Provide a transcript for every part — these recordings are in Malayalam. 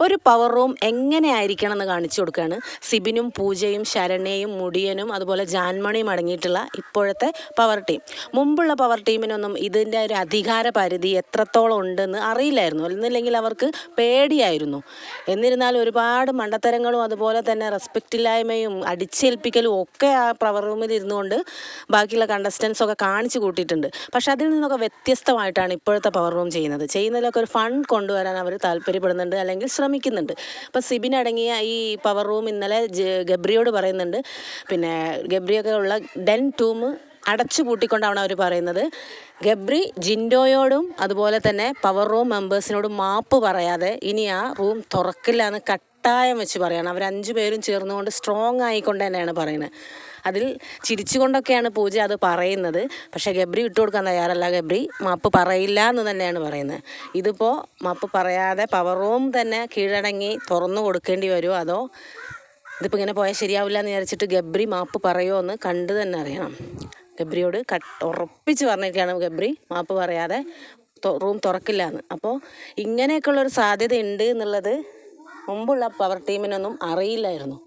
ഒരു പവർ റൂം എങ്ങനെയായിരിക്കണം എന്ന് കാണിച്ചു കൊടുക്കുകയാണ്. സിബിനും പൂജയും ശരണയും മുടിയനും അതുപോലെ ജാൻമണിയും അടങ്ങിയിട്ടുള്ള ഇപ്പോഴത്തെ പവർ ടീം. മുമ്പുള്ള പവർ ടീമിനൊന്നും ഇതിൻ്റെ ഒരു അധികാര പരിധി എത്രത്തോളം ഉണ്ടെന്ന് അറിയില്ലായിരുന്നു, എന്നില്ലെങ്കിൽ അവർക്ക് പേടിയായിരുന്നു. എന്നിരുന്നാലും ഒരുപാട് മണ്ടത്തരങ്ങളും അതുപോലെ തന്നെ റെസ്പെക്റ്റ് ഇല്ലായ്മയും അടിച്ചേൽപ്പിക്കലും ഒക്കെ ആ പവർ റൂമിൽ ഇരുന്നുകൊണ്ട് ബാക്കിയുള്ള കണ്ടസ്റ്റൻസൊക്കെ കാണിച്ചു കൂട്ടിയിട്ടുണ്ട്. പക്ഷെ അതിൽ നിന്നൊക്കെ വ്യത്യസ്തമായിട്ടാണ് ഇപ്പോഴത്തെ പവർ റൂം ചെയ്യുന്നതിലൊക്കെ ഒരു ഫൺ കൊണ്ടുവരാൻ അവർ താല്പര്യപ്പെടുന്നുണ്ട്, അല്ലെങ്കിൽ ശ്രമിക്കുന്നുണ്ട്. അപ്പോൾ സിബിനടങ്ങിയ ഈ പവർ റൂം ഇന്നലെ ഗബ്രിയോട് പറയുന്നുണ്ട്, പിന്നെ ഗബ്രിയൊക്കെ ഉള്ള ഡെൻ ടൂം അടച്ചു പൂട്ടിക്കൊണ്ടാണ് അവർ പറയുന്നത്. ഗബ്രി ജിൻഡോയോടും അതുപോലെ തന്നെ പവർ റൂം മെമ്പേഴ്സിനോടും മാപ്പ് പറയാതെ ഇനി ആ റൂം തുറക്കില്ല എന്ന് കട്ടായം വെച്ച് പറയണം. അവർ 5 പേരും ചേർന്നുകൊണ്ട് സ്ട്രോങ് ആയിക്കൊണ്ട് തന്നെയാണ് പറയുന്നത്. അതിൽ ചിരിച്ചുകൊണ്ടൊക്കെയാണ് പൂജ അത് പറയുന്നത്. പക്ഷേ ഗബ്രി വിട്ടുകൊടുക്കാൻ തയ്യാറല്ല. ഗബ്രി മാപ്പ് പറയില്ല എന്ന് തന്നെയാണ് പറയുന്നത്. ഇതിപ്പോൾ മാപ്പ് പറയാതെ പവർ റൂം തന്നെ കീഴടങ്ങി തുറന്നു കൊടുക്കേണ്ടി വരുമോ, അതോ ഇതിപ്പോൾ ഇങ്ങനെ പോയാൽ ശരിയാവില്ല എന്ന് വിചാരിച്ചിട്ട് ഗബ്രി മാപ്പ് പറയുമോ എന്ന് കണ്ടു തന്നെ അറിയണം. ഗബ്രിയോട് ഉറപ്പിച്ച് പറഞ്ഞിരിക്കുകയാണ് ഗബ്രി മാപ്പ് പറയാതെ റൂം തുറക്കില്ല എന്ന്. അപ്പോൾ ഇങ്ങനെയൊക്കെയുള്ളൊരു സാധ്യത ഉണ്ട് എന്നുള്ളത് മുമ്പുള്ള പവർ ടീമിനൊന്നും അറിയില്ലായിരുന്നു.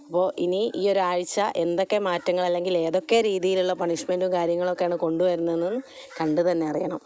അപ്പോൾ ഇനി ഈ ഒരാഴ്ച എന്തൊക്കെ മാറ്റങ്ങൾ അല്ലെങ്കിൽ ഏതൊക്കെ രീതിയിലുള്ള പണിഷ്മെൻറ്റും കാര്യങ്ങളൊക്കെയാണ് കൊണ്ടുവരുന്നതെന്ന് കണ്ടു തന്നെ അറിയണം.